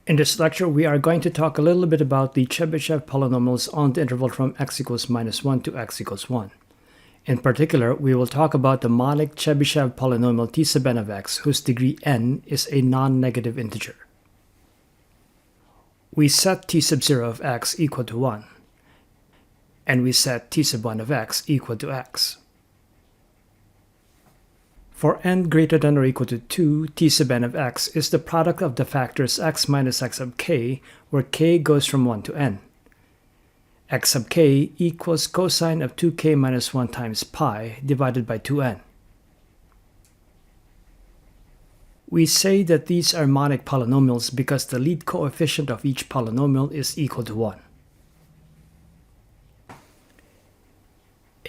In this lecture, we are going to talk a little bit about the Chebyshev polynomials on the interval from x equals -1 to x equals 1. In particular, we will talk about the monic Chebyshev polynomial t sub n of x whose degree n is a non-negative integer. We set t sub 0 of x equal to 1, and we set t sub 1 of x equal to x. For n greater than or equal to 2, t sub n of x is the product of the factors x minus x sub k, where k goes from 1 to n. X sub k equals cosine of 2k minus 1 times pi divided by 2n. We say that these are monic polynomials because the lead coefficient of each polynomial is equal to 1.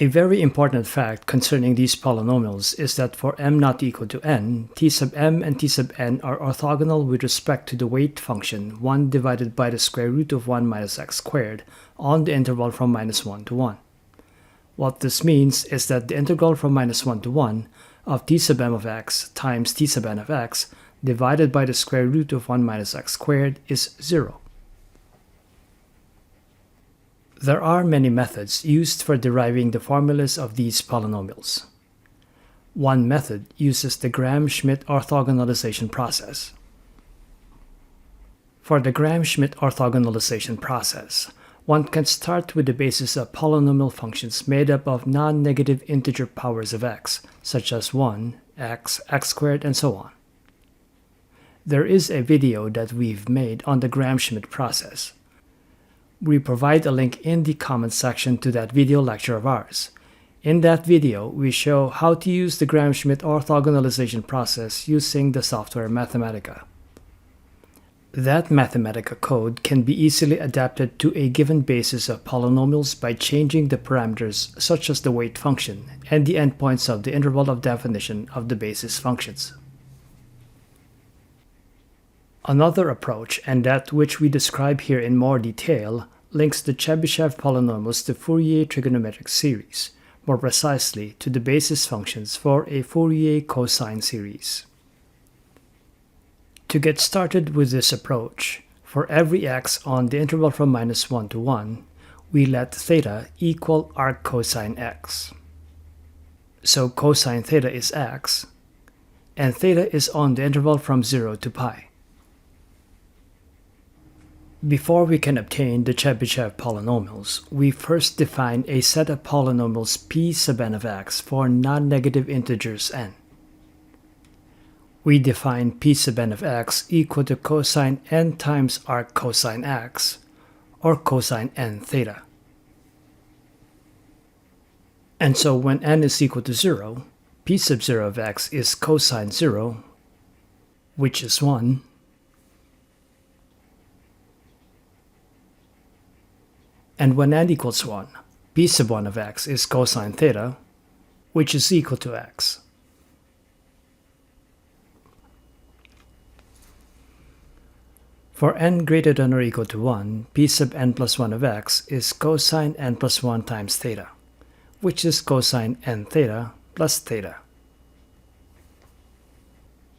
A very important fact concerning these polynomials is that for m not equal to n, t sub m and t sub n are orthogonal with respect to the weight function 1 divided by the square root of 1 minus x squared on the interval from -1 to 1. What this means is that the integral from -1 to 1 of t sub m of x times t sub n of x divided by the square root of 1 minus x squared is 0. There are many methods used for deriving the formulas of these polynomials. One method uses the Gram-Schmidt orthogonalization process. For the Gram-Schmidt orthogonalization process, one can start with the basis of polynomial functions made up of non-negative integer powers of x, such as 1, x, x squared, and so on. There is a video that we've made on the Gram-Schmidt process. We provide a link in the comments section to that video lecture of ours. In that video, we show how to use the Gram-Schmidt orthogonalization process using the software Mathematica. That Mathematica code can be easily adapted to a given basis of polynomials by changing the parameters such as the weight function and the endpoints of the interval of definition of the basis functions. Another approach, and that which we describe here in more detail, links the Chebyshev polynomials to Fourier trigonometric series, more precisely to the basis functions for a Fourier cosine series. To get started with this approach, for every x on the interval from -1 to 1, we let theta equal arc cosine x. So cosine theta is x, and theta is on the interval from 0 to pi. Before we can obtain the Chebyshev polynomials, we first define a set of polynomials p sub n of x for non-negative integers n. We define p sub n of x equal to cosine n times arc cosine x, or cosine n theta. And so when n is equal to 0, p sub 0 of x is cosine 0, which is 1, and when n equals 1, p sub 1 of x is cosine theta, which is equal to x. For n greater than or equal to 1, p sub n plus 1 of x is cosine n plus 1 times theta, which is cosine n theta plus theta.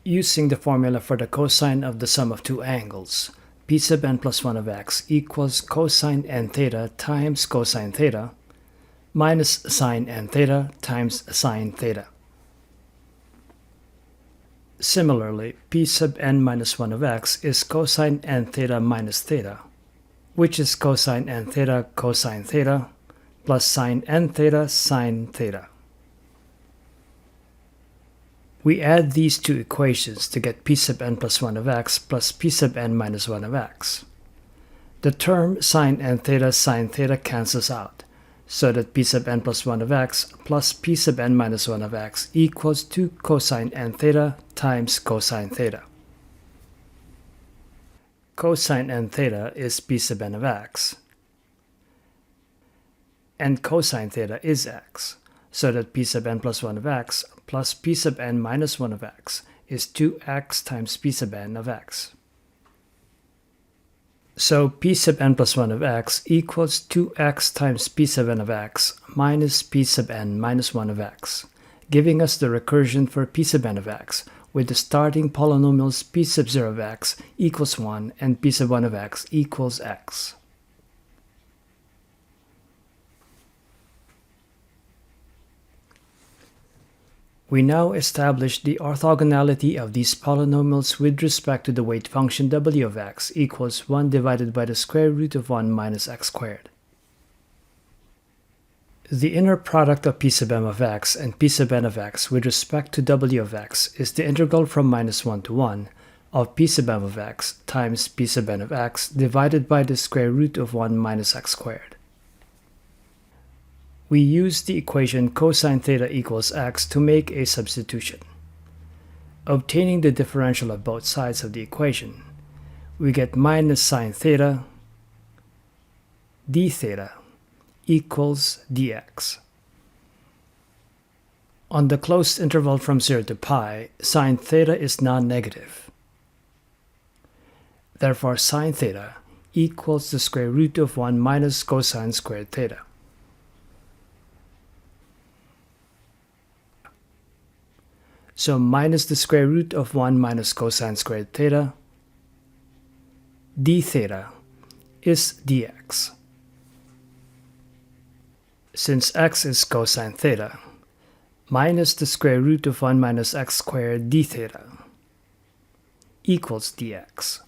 Using the formula for the cosine of the sum of two angles, p sub n plus 1 of x equals cosine n theta times cosine theta minus sine n theta times sine theta. Similarly, p sub n minus 1 of x is cosine n theta minus theta, which is cosine n theta cosine theta plus sine n theta sine theta. We add these two equations to get p sub n plus 1 of x plus p sub n minus 1 of x. The term sine n theta sine theta cancels out, so that p sub n plus 1 of x plus p sub n minus 1 of x equals 2 cosine n theta times cosine theta. Cosine n theta is p sub n of x, and cosine theta is x, so that p sub n plus 1 of x plus p sub n minus 1 of x is 2x times p sub n of x. So p sub n plus 1 of x equals 2x times p sub n of x minus p sub n minus 1 of x, giving us the recursion for p sub n of x, with the starting polynomials p sub 0 of x equals 1 and p sub 1 of x equals x. We now establish the orthogonality of these polynomials with respect to the weight function w of x equals 1 divided by the square root of 1 minus x squared. The inner product of p sub m of x and p sub n of x with respect to w of x is the integral from minus 1 to 1 of p sub m of x times p sub n of x divided by the square root of 1 minus x squared. We use the equation cosine theta equals x to make a substitution. Obtaining the differential of both sides of the equation, we get minus sine theta d theta equals dx. On the closed interval from 0 to pi, sine theta is non-negative. Therefore, sine theta equals the square root of 1 minus cosine squared theta. So minus the square root of 1 minus cosine squared theta, d theta is dx. Since x is cosine theta, minus the square root of 1 minus x squared d theta equals dx.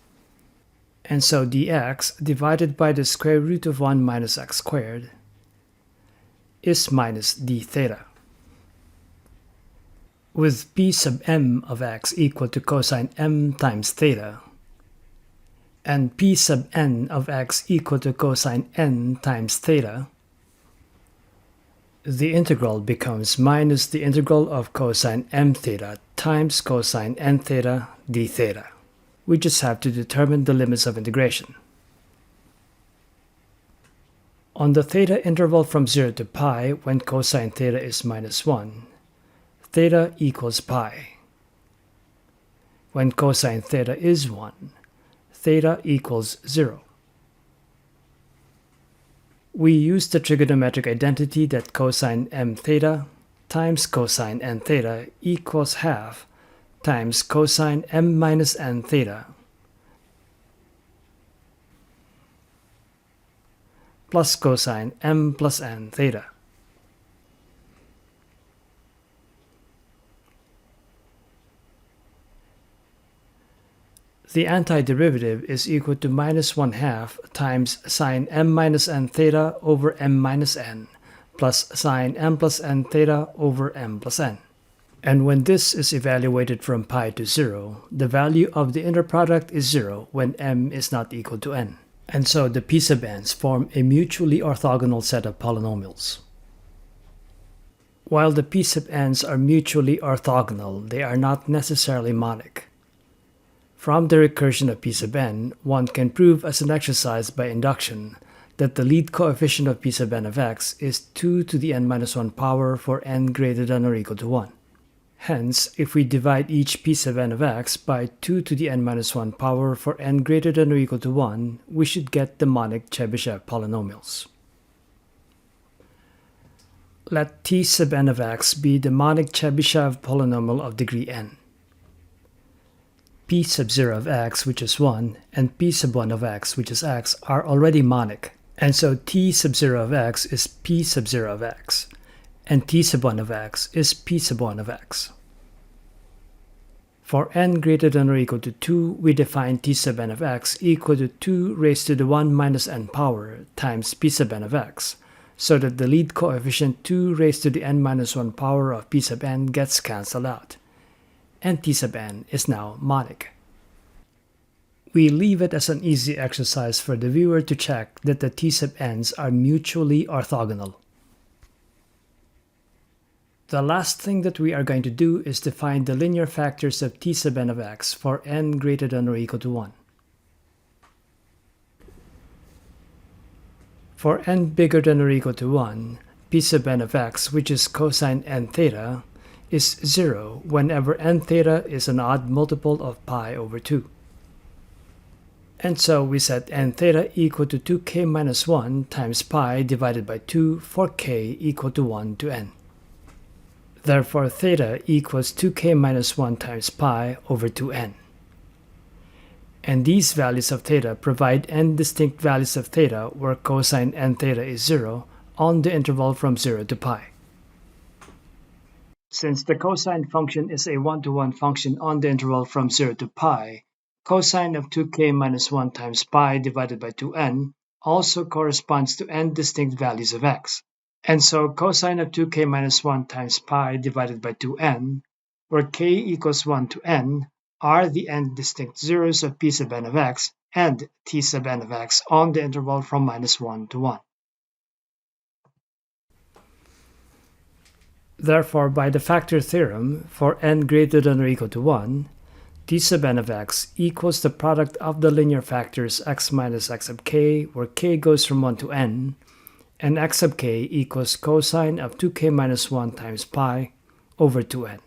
And so dx divided by the square root of 1 minus x squared is minus d theta. With p sub m of x equal to cosine m times theta, and p sub n of x equal to cosine n times theta, the integral becomes minus the integral of cosine m theta times cosine n theta d theta. We just have to determine the limits of integration. On the theta interval from 0 to pi, when cosine theta is minus 1, theta equals pi. When cosine theta is 1, theta equals 0. We use the trigonometric identity that cosine m theta times cosine n theta equals half times cosine m minus n theta plus cosine m plus n theta. The antiderivative is equal to minus 1/2 times sine m minus n theta over m minus n plus sine m plus n theta over m plus n. And when this is evaluated from pi to 0, the value of the inner product is 0 when m is not equal to n. And so the p sub n's form a mutually orthogonal set of polynomials. While the p sub n's are mutually orthogonal, they are not necessarily monic. From the recursion of p sub n, one can prove as an exercise by induction that the lead coefficient of p sub n of x is 2 to the n minus 1 power for n greater than or equal to 1. Hence, if we divide each p sub n of x by 2 to the n minus 1 power for n greater than or equal to 1, we should get the monic Chebyshev polynomials. Let t sub n of x be the monic Chebyshev polynomial of degree n. P sub 0 of x, which is 1, and p sub 1 of x, which is x, are already monic, and so t sub 0 of x is p sub 0 of x, and t sub 1 of x is p sub 1 of x. For n greater than or equal to 2, we define t sub n of x equal to 2 raised to the 1 minus n power times p sub n of x, so that the lead coefficient 2 raised to the n minus 1 power of p sub n gets cancelled out, and t sub n is now monic. We leave it as an easy exercise for the viewer to check that the t sub n's are mutually orthogonal. The last thing that we are going to do is to find the linear factors of t sub n of x for n greater than or equal to 1. For n bigger than or equal to 1, p sub n of x, which is cosine n theta, is 0 whenever n theta is an odd multiple of pi over 2. And so we set n theta equal to 2k minus 1 times pi divided by 2 for k equal to 1 to n. Therefore, theta equals 2k minus 1 times pi over 2n. And these values of theta provide n distinct values of theta where cosine n theta is 0 on the interval from 0 to pi. Since the cosine function is a one-to-one function on the interval from 0 to pi, cosine of 2k minus 1 times pi divided by 2n also corresponds to n distinct values of x. And so cosine of 2k minus 1 times pi divided by 2n, where k equals 1 to n, are the n distinct zeros of p sub n of x and t sub n of x on the interval from minus 1 to 1. Therefore, by the factor theorem, for n greater than or equal to 1, t sub n of x equals the product of the linear factors x minus x sub k, where k goes from 1 to n, and x sub k equals cosine of 2k minus 1 times pi over 2n.